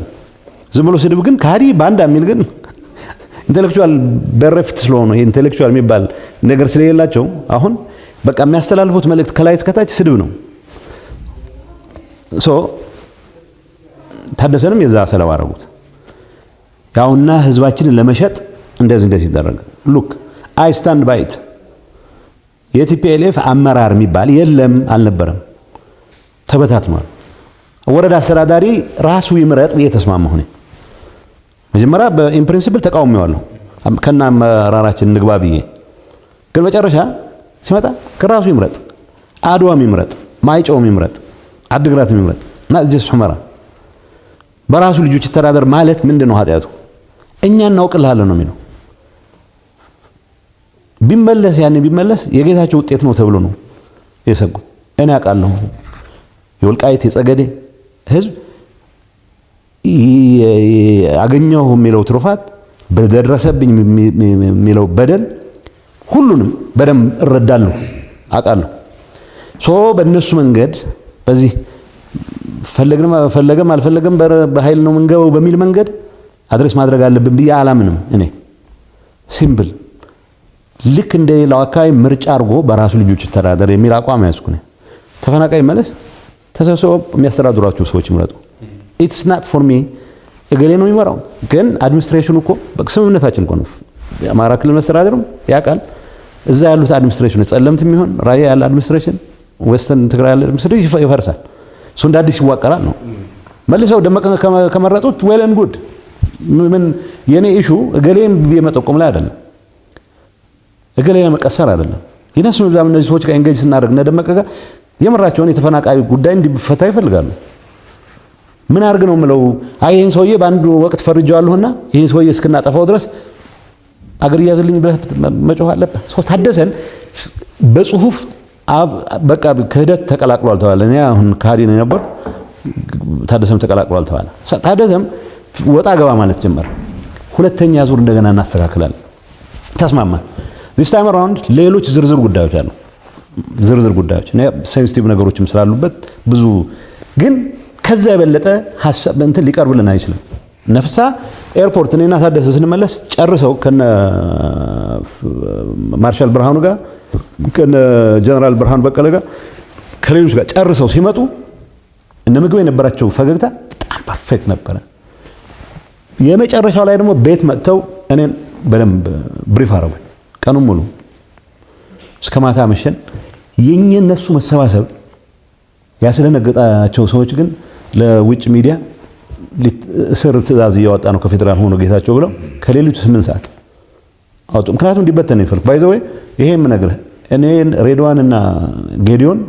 ዝም ብሎ ስድብ ግን ካዲ ባንዳ የሚል ግን ኢንተሌክቹዋል በረፍት ስለሆነ ይሄ ኢንተሌክቹዋል የሚባል ነገር ስለሌላቸው አሁን በቃ የሚያስተላልፉት መልእክት ከላይ እስከ ታች ስድብ ነው። ታደሰንም የዛ ሰለባ አደረጉት። ያውና ህዝባችንን ለመሸጥ እንደዚህ ይደረግ። ሉክ አይ ስታንድ ባይ ኢት። የቲፒኤልኤፍ አመራር የሚባል የለም አልነበረም፣ ተበታትኗል። ወረዳ አስተዳዳሪ ራሱ ይምረጥ ብዬ ተስማማሁ። መጀመሪያ በኢን ፕሪንሲፕል ተቃውሜዋለሁ ከና አመራራችን ንግባ ብዬ፣ ግን መጨረሻ ሲመጣ ከራሱ ይምረጥ፣ አድዋም ይምረጥ፣ ማይጨውም ይምረጥ፣ አድግራትም ይምረጥ እና እዚህ ሑመራ በራሱ ልጆች ተዳደር ማለት ምንድነው ኃጢያቱ? እኛ እናውቅልሃለን ነው የሚለው። ቢመለስ ያኔ ቢመለስ የጌታቸው ውጤት ነው ተብሎ ነው የሰጉት። እኔ አውቃለሁ የወልቃይት የጸገዴ ህዝብ አገኘው የሚለው ትሩፋት በደረሰብኝ የሚለው በደል ሁሉንም በደም እረዳለሁ አውቃለሁ። በእነሱ መንገድ በዚህ ፈለገም አልፈለገም በኃይል ነው መንገው በሚል መንገድ አድሬስ ማድረግ አለብን ብዬ አላምንም። እኔ ሲምፕል ልክ እንደ ሌላው አካባቢ ምርጫ አድርጎ በራሱ ልጆች ተዳደር የሚል አቋም ያዝኩ ነው። ተፈናቃይ መለስ ተሰብስበው የሚያስተዳድሯቸው ሰዎች ይምረጡ። ኢትስ ናት ፎር ሚ እገሌ ነው የሚመራው። ግን አድሚኒስትሬሽኑ እኮ በስምምነታችን እኮ ነው። የአማራ ክልል መስተዳድሩም ያውቃል። እዛ ያሉት አድሚኒስትሬሽን ጸለምት የሚሆን ራያ ያለ አድሚኒስትሬሽን ወስተን ትግራይ ያለ አድሚኒስትሬሽን ይፈርሳል። እሱ እንደ አዲስ ይዋቀራል ነው መልሰው ደመቀ ከመረጡት ዌል ኤንድ ጉድ። ምን የኔ ኢሹ እገሌን የመጠቆም ላይ አይደለም፣ እገሌን መቀሰር አይደለም። ይነሱ ዛም እነዚህ ሰዎች ጋር ኤንጌጅ ስናደርግ እና ደመቀ ጋር የምራቸውን የተፈናቃይ ጉዳይ እንዲፈታ ይፈልጋሉ። ምን አድርግ ነው የምለው? አይ ይሄን ሰውዬ በአንድ ወቅት ፈርጀዋለሁና ይሄን ሰውዬ እስክናጠፋው ድረስ አገር ያዘልኝ ብለህ መጮህ አለበት። ታደሰን በጽሁፍ በቃ ክህደት ተቀላቅሏል ተባለ። እኔ አሁን ካዲ ነው ነበር፣ ታደሰም ተቀላቅሏል ተባለ። ታደሰም ወጣ ገባ ማለት ጀመረ። ሁለተኛ ዙር እንደገና እናስተካክላለን ተስማማን። this time around ሌሎች ዝርዝር ጉዳዮች አሉ። ዝርዝር ጉዳዮች እና ሴንሲቲቭ ነገሮችም ስላሉበት ብዙ ግን ከዛ የበለጠ ሐሳብ እንትን ሊቀርብልን አይችልም። ነፍሳ ኤርፖርት እኔና ታደሰ ስንመለስ ጨርሰው ከነ ማርሻል ብርሃኑ ጋር ከነ ጀነራል ብርሃኑ በቀለ ጋር ከሌሎች ጋር ጨርሰው ሲመጡ እነ ምግብ የነበራቸው ፈገግታ በጣም ፐርፌክት ነበረ። የመጨረሻው ላይ ደግሞ ቤት መጥተው እኔን በደንብ ብሪፍ አረጉኝ። ቀኑን ሙሉ እስከ ማታ መሸን። የነሱ መሰባሰብ ያስደነገጣቸው ሰዎች ግን ለውጭ ሚዲያ እስር ትእዛዝ እያወጣ ነው ከፌደራል ሆኖ ጌታቸው ብለው ከሌሊቱ 8 ሰዓት አውጡ። ምክንያቱም እንዲበተን ነው ይፈልግ ባይዘው ይሄ የምነግርህ እኔ ሬድዋንና ጌዲዮን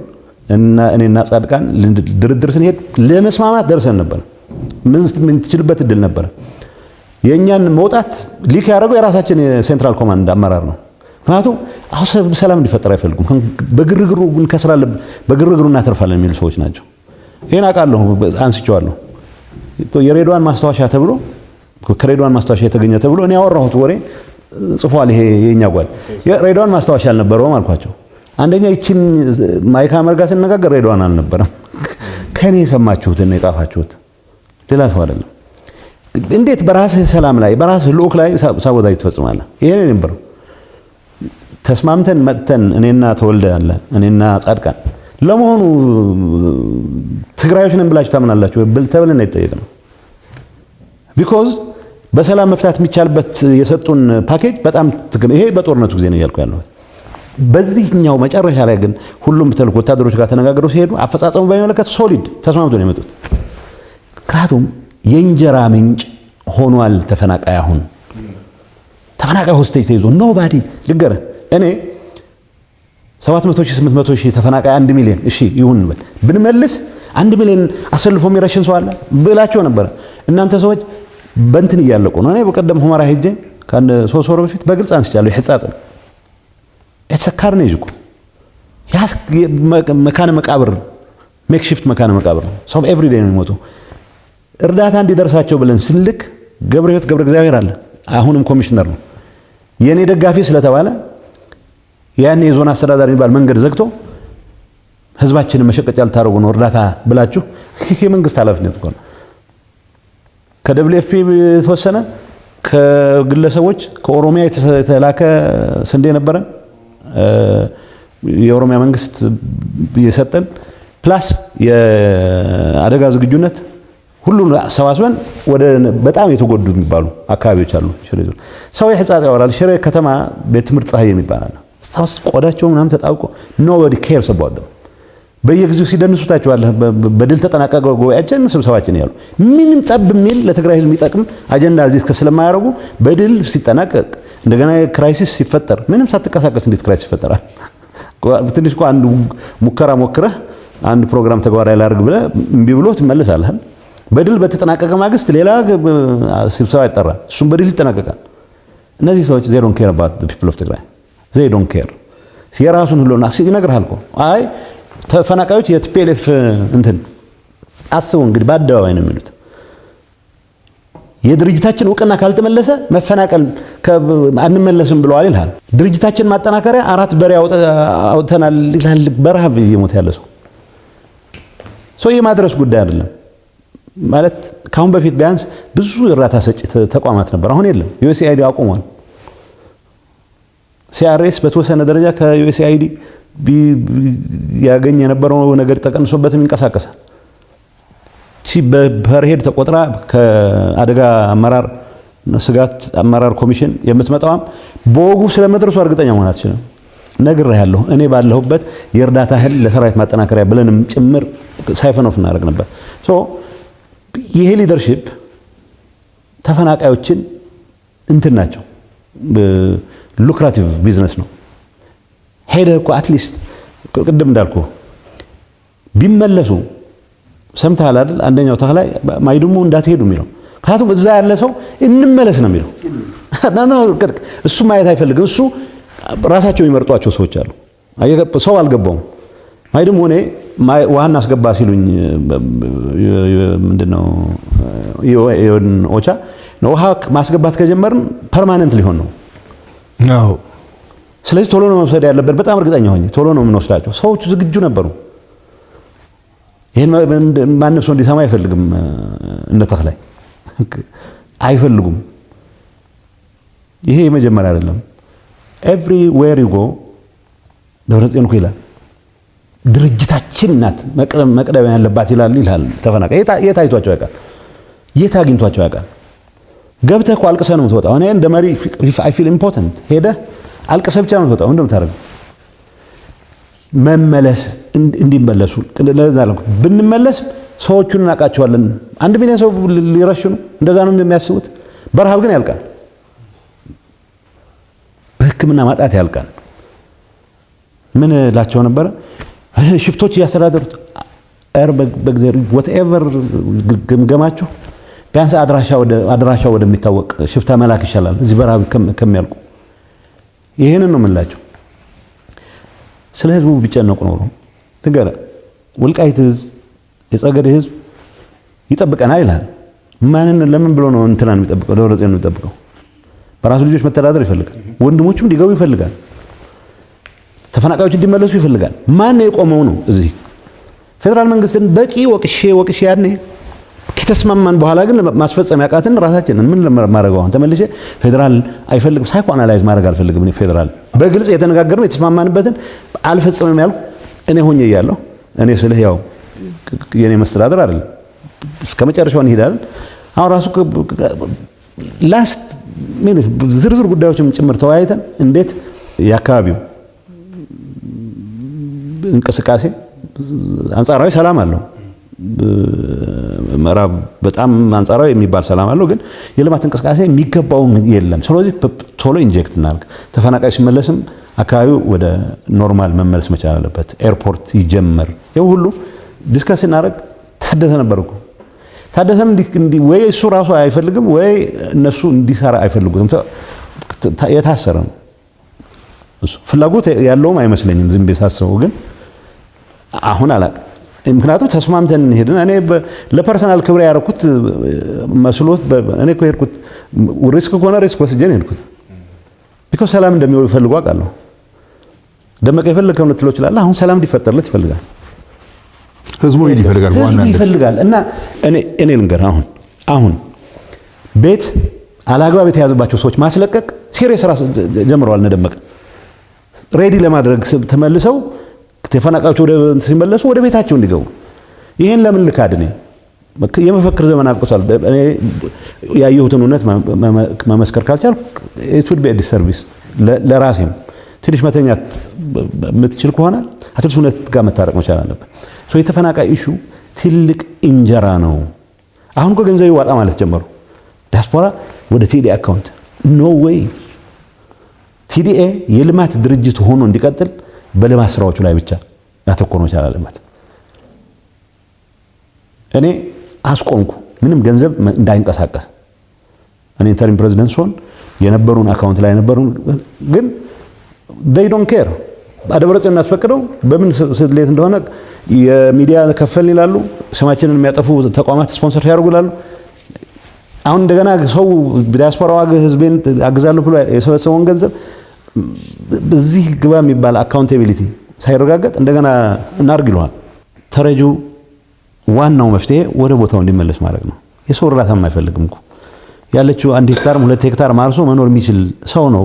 እና እኔና ጻድቃን ድርድር ስንሄድ ለመስማማት ደርሰን ነበር። ምን ትችልበት እድል ነበር። የኛን መውጣት ሊክ ያደረገው የራሳችን የሴንትራል ኮማንድ አመራር ነው። ምክንያቱም አሁን ሰላም እንዲፈጠር አይፈልጉም። በግርግሩ እንከስራለን፣ በግርግሩ እናተርፋለን የሚሉ ሰዎች ናቸው። ይሄን አውቃለሁ፣ አንስቼዋለሁ። የሬድዋን ማስታወሻ ተብሎ ከሬድዋን ማስታወሻ የተገኘ ተብሎ እኔ ያወራሁት ወሬ ጽፏል። ይሄ የኛ ጓድ የሬድዋን ማስታወሻ አልነበረውም አልኳቸው። አንደኛ ይቺን ማይካ መርጋ ስንነጋገር ሬድዋን አልነበረም። ከኔ የሰማችሁትና የጻፋችሁት ሌላ ሰው አይደለም። እንዴት በራስህ ሰላም ላይ በራስህ ልኡክ ላይ ሳቦታጅ ትፈጽማለህ? ይሄ ነው የነበረው። ተስማምተን መጥተን እኔና ተወልደ ያለ እኔና ጻድቃን ለመሆኑ ትግራዮች ነን ብላችሁ ታምናላችሁ ተብለን ነው የተጠየቅነው። ቢኮዝ በሰላም መፍታት የሚቻልበት የሰጡን ፓኬጅ በጣም ይሄ በጦርነቱ ጊዜ ነው ያልኩ ያለሁት። በዚህኛው መጨረሻ ላይ ግን ሁሉም ተልኮ ወታደሮች ጋር ተነጋግረው ሲሄዱ አፈጻጸሙ በሚመለከት ሶሊድ ተስማምቶ ነው የመጡት። ምክንያቱም የእንጀራ ምንጭ ሆኗል ተፈናቃይ። አሁን ተፈናቃይ ሆስቴጅ ተይዞ ኖባዲ ልንገርህ እኔ 700,000 800,000 ተፈናቃይ 1 ሚሊዮን እሺ ይሁን ብንመልስ 1 ሚሊዮን አሰልፎ የሚረሽን ሰው አለ ብላችሁ ነበር። እናንተ ሰዎች በእንትን እያለቁ ነው። እኔ በቀደም ሁመራ ሄጄ ከአንድ 3 ወር በፊት በግልጽ አንስቻለሁ። የሕጻጽ የተሰካር ነው ይዝቁ ያስ መካነ መቃብር ሜክሺፍት መካነ መቃብር ነው። ሰው ኤቭሪ ዴይ ነው የሚሞቱ። እርዳታ እንዲደርሳቸው ብለን ስንልክ ገብረሕይወት ገብረ እግዚአብሔር አለ አሁንም ኮሚሽነር ነው። የኔ ደጋፊ ስለተባለ ያን የዞን አስተዳዳሪ የሚባል መንገድ ዘግቶ ህዝባችንን መሸቀጫ ልታደርጉ ነው እርዳታ ብላችሁ የመንግስት ኃላፊነት እኮ ነው። ከደብሊውኤፍፒ የተወሰነ ከግለሰቦች ከኦሮሚያ የተላከ ስንዴ ነበረን የኦሮሚያ መንግስት የሰጠን ፕላስ የአደጋ ዝግጁነት ሁሉን ሰባስበን ወደ በጣም የተጎዱ የሚባሉ አካባቢዎች አሉ። ሽሬ ሰው የሕጻጽ ያወራል። ሽሬ ከተማ በትምህርት ፀሐይ የሚባል አለ። ሰውስ ቆዳቸው ምናምን ተጣብቆ nobody cares about them። በየጊዜው ሲደንሱታቸዋል። በድል ተጠናቀቀ ጉባኤያችን ስብሰባችን ያሉ ምንም ጠብ የሚል ለትግራይ ህዝብ የሚጠቅም አጀንዳ ዲስከስ ስለማያደርጉ በድል ሲጠናቀቅ እንደገና ክራይሲስ ሲፈጠር ምንም ሳትቀሳቀስ እንዴት ክራይሲስ ይፈጠራል? ትንሽ እኮ አንድ ሙከራ ሞክረህ አንድ ፕሮግራም ተግባራዊ ላድርግ ብለህ እምቢ ብሎ ትመለሳለህ። በድል በተጠናቀቀ ማግስት ሌላ ስብሰባ ይጠራል። እሱም በድል ይጠናቀቃል። እነዚህ ሰዎች they don't care about the people of Tigray they don't care የራሱን ሁሉና ይነግርሃል እኮ አይ ተፈናቃዮች የቲፒኤልኤፍ እንትን አስበው እንግዲህ በአደባባይ ነው የሚሉት የድርጅታችን ዕውቅና ካልተመለሰ መፈናቀል አንመለስም ብለዋል ይላል ድርጅታችን ማጠናከሪያ 4 በሬ አውጥተናል ይላል በረሃብ ይሞት ያለ ሰው የማድረስ ጉዳይ አይደለም ማለት ካሁን በፊት ቢያንስ ብዙ እርዳታ ሰጪ ተቋማት ነበር አሁን የለም ዩኤስኤአይዲ አቁሟል ሲአርኤስ በተወሰነ ደረጃ ከዩኤስኤአይዲ ያገኘ የነበረው ነገር ተቀንሶበትም ይንቀሳቀሳል በፐርሄድ ተቆጥራ ከአደጋ አመራር ስጋት አመራር ኮሚሽን የምትመጣው በወጉ ስለመድረሱ እርግጠኛ መሆን አትችልም ነግሬሃለሁ እኔ ባለሁበት የእርዳታ እህል ለሰራዊት ማጠናከሪያ ብለንም ጭምር ሳይፈን ኦፍ እናደርግ ነበር ሶ ይሄ ሊደርሺፕ ተፈናቃዮችን እንትን ናቸው ሉክራቲቭ ቢዝነስ ነው ሄደህ እኮ አትሊስት ቅድም እንዳልኩ ቢመለሱ ሰምተሃል አይደል አንደኛው ተክላይ ማይዱሙ እንዳትሄዱ የሚለው ካቱም እዛ ያለ ሰው እንመለስ ነው የሚለው እሱ ማየት አይፈልግም እሱ ራሳቸው የሚመርጧቸው ሰዎች አሉ ሰው አልገባውም ማይዱሙ እኔ ዋና አስገባ ሲሉኝ ምንድነው ኦቻ ነው ሀክ ማስገባት ከጀመርን ፐርማነንት ሊሆን ነው
አዎ
ስለዚህ ቶሎ ነው መውሰድ ያለበት በጣም እርግጠኛ ሆኜ ቶሎ ነው የምንወስዳቸው ሰዎቹ ዝግጁ ነበሩ ይሄን ማንም ሰው እንዲሰማ አይፈልግም እንደ ተክላይ አይፈልጉም ይሄ የመጀመሪያ አይደለም everywhere you go ደብረጽዮን እኮ ይላል ድርጅታችን ናት መቅደም ያለባት ይላል ተፈናቃይ የት አይቷቸው ያውቃል የት አግኝቷቸው ያውቃል ገብተህ እኮ አልቅሰህ ነው የምትወጣው እኔ እንደ መሪ I feel important ሄደህ አልቅሰህ ብቻ ነው የምትወጣው እንደምታረግ መመለስ እንዲመለሱ ለዛለም ብንመለስ ሰዎቹን እናቃቸዋለን 1 ሚሊዮን ሰው ሊረሽኑ እንደዛ ነው የሚያስቡት በረሃብ ግን ያልቃል በህክምና ማጣት ያልቃል ምን ላቸው ነበር ሽፍቶች ያስተዳደሩት በእግዚአብሔር whatever ግምገማቸው ቢያንስ አድራሻ ወደሚታወቅ ሽፍታ መላክ ይሻላል እዚህ በረሃብ ከሚያልቁ ይሄንን ነው የምላቸው ስለ ህዝቡ ቢጨነቁ ነው ነገር ወልቃይት ህዝብ የጸገዴ ህዝብ ይጠብቀናል ይላል ማንን ለምን ብሎ ነው እንትናን የሚጠብቀው ደብረጽዮን ነው የሚጠብቀው በራሱ ልጆች መተዳደር ይፈልጋል ወንድሞቹም ሊገቡ ይፈልጋል ተፈናቃዮች እንዲመለሱ ይፈልጋል ማን ነው የቆመው ነው እዚህ ፌደራል መንግስትን በቂ ወቅሼ ያኔ ከተስማማን በኋላ ግን ማስፈጸም ያቃተን ራሳችንን ምን ለማረጋው አሁን ተመልሼ ፌደራል አይፈልግም ሳይኮ አናላይዝ ማድረግ አልፈልግም እኔ ፌደራል በግልጽ የተነጋገርነው የተስማማንበትን አልፈጽምም ያልኩ እኔ ሆኜ ያለው እኔ ስለህ ያው የኔ መስተዳደር አይደል እስከመጨረሻው እንሄዳለን አሁን ራሱ ላስት ሚኒት ዝርዝር ጉዳዮችም ጭምር ተወያይተን እንዴት ያካባቢው እንቅስቃሴ አንጻራዊ ሰላም አለው ምዕራብ በጣም አንጻራዊ የሚባል ሰላም አለው ግን የልማት እንቅስቃሴ የሚገባው የለም ስለዚህ ቶሎ ኢንጀክት እናልክ ተፈናቃይ ሲመለስም አካባቢው ወደ ኖርማል መመለስ መቻል አለበት ኤርፖርት ይጀመር ይሄ ሁሉ ዲስከስ እናደርግ ታደሰ ነበርኩ ታደሰም እንዲ ወይ እሱ ራሱ አይፈልግም ወይ እነሱ እንዲሰራ አይፈልጉም የታሰረ ነው እሱ ፍላጎት ያለውም አይመስለኝም ዝም ቢሳሰው ግን አሁን አላቅ ምክንያቱም ተስማምተን ሄድን እኔ ለፐርሰናል ክብር ያረኩት መስሎት እኔ እኮ ሄድኩት ሪስክ ኮነ ሪስክ ወስጀን ሄድኩት ቢኮዝ ሰላም እንደሚወል ፈልጓ ቃለው ደመቀ ይፈልጋል ነው ትሎች ይላል አሁን ሰላም እንዲፈጠርለት ይፈልጋል
ህዝቡ ይፈልጋል ዋናነት
ይፈልጋል እና እኔ ልንገር አሁን ቤት አላግባብ የተያዘባቸው ሰዎች ማስለቀቅ ሲሪየስ ራስ ጀምረዋል እንደደመቀ ሬዲ ለማድረግ ተመልሰው ተፈናቃዮች ወደ ሲመለሱ ወደ ቤታቸው እንዲገቡ ይሄን ለምን ልካድኔ የመፈክር ዘመን አብቅቷል እኔ ያየሁትን እውነት መመስከር ካልቻል it would be a disservice ለራሴም ትንሽ መተኛት የምትችል ከሆነ አትልሱ እውነት ጋር መታረቅ መቻል አለበት ሶ የተፈናቃይ ኢሹ ትልቅ እንጀራ ነው አሁን እኮ ገንዘብ ይዋጣ ማለት ጀመሩ ዲያስፖራ ወደ ቲዲ አካውንት ኖ ዌይ ቲዲኤ የልማት ድርጅት ሆኖ እንዲቀጥል በልማት ስራዎቹ ላይ ብቻ ያተኮር መቻል አለበት እኔ አስቆምኩ ምንም ገንዘብ እንዳይንቀሳቀስ እኔ ኢንተሪም ፕሬዝዳንት ሶን የነበሩን አካውንት ላይ ነበሩን ግን they don't care አደብረጽዮን እናስፈቅደው በምን ስሌት እንደሆነ የሚዲያ ከፈል ይላሉ ስማችንን የሚያጠፉ ተቋማት ስፖንሰር ያደርጉላሉ አሁን እንደገና ሰው ዲያስፖራው ህዝቤን አግዛለሁ ብሎ የሰበሰበውን ገንዘብ በዚህ ግባ የሚባል አካውንታቢሊቲ ሳይረጋገጥ እንደገና እናርግ ይሏል ተረጁ ዋናው መፍትሄ ወደ ቦታው እንዲመለስ ማድረግ ነው የሰው እርዳታ የማይፈልግም እኮ ያለችው 1 ሄክታር 2 ሄክታር ማርሶ መኖር የሚችል ሰው ነው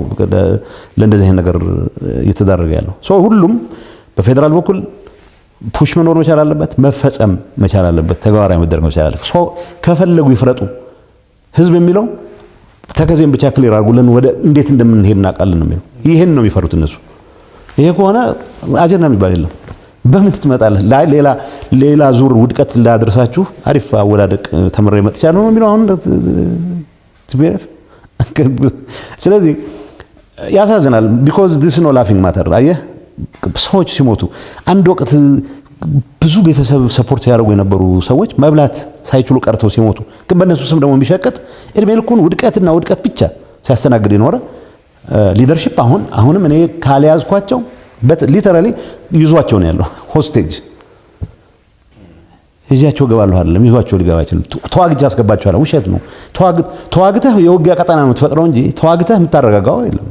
ለእንደዚህ ነገር እየተዳረገ ያለው ሰው ሁሉም በፌደራል በኩል ፑሽ መኖር መቻል አለበት መፈጸም መቻል አለበት ተግባራዊ መደረግ መቻል አለበት ሰው ከፈለጉ ይፍረጡ ህዝብ የሚለው ተከዜን ብቻ ክሊር አድርጉልን ወደ እንዴት እንደምንሄድ እናቃለን ነው የሚለው ይሄን ነው የሚፈሩት እነሱ ይሄ ከሆነ አጀንዳ የሚባል የለም በምን ትመጣለህ ሌላ ዙር ውድቀት ላድርሳችሁ አሪፍ አወዳደቅ ተመረይ መጥቻለሁ ነው የሚለው አሁን ትቤረፍ ስለዚህ ያሳዝናል because this is no laughing matter አየህ ሰዎች ሲሞቱ አንድ ወቅት ብዙ ቤተሰብ ሰፖርት ያደርጉ የነበሩ ሰዎች መብላት ሳይችሉ ቀርተው ሲሞቱ ግን በእነሱ ስም ደግሞ የሚሸቀጥ እድሜ ልኩን ውድቀትና ውድቀት ብቻ ሲያስተናግድ ይኖር ሊደርሺፕ አሁንም እኔ ካልያዝኳቸው ሊተራሊ ይዟቸው ነው ያለው ሆስቴጅ እዚያቸው ገባለሁ አይደለም ይዟቸው ሊገባ ይችላል ተዋግጅ አስገባቸው አለ ውሸት ነው ተዋግተህ የውጊያ ቀጠና ነው ተፈጥረው እንጂ ተዋግተህ የምታረጋጋው አይደለም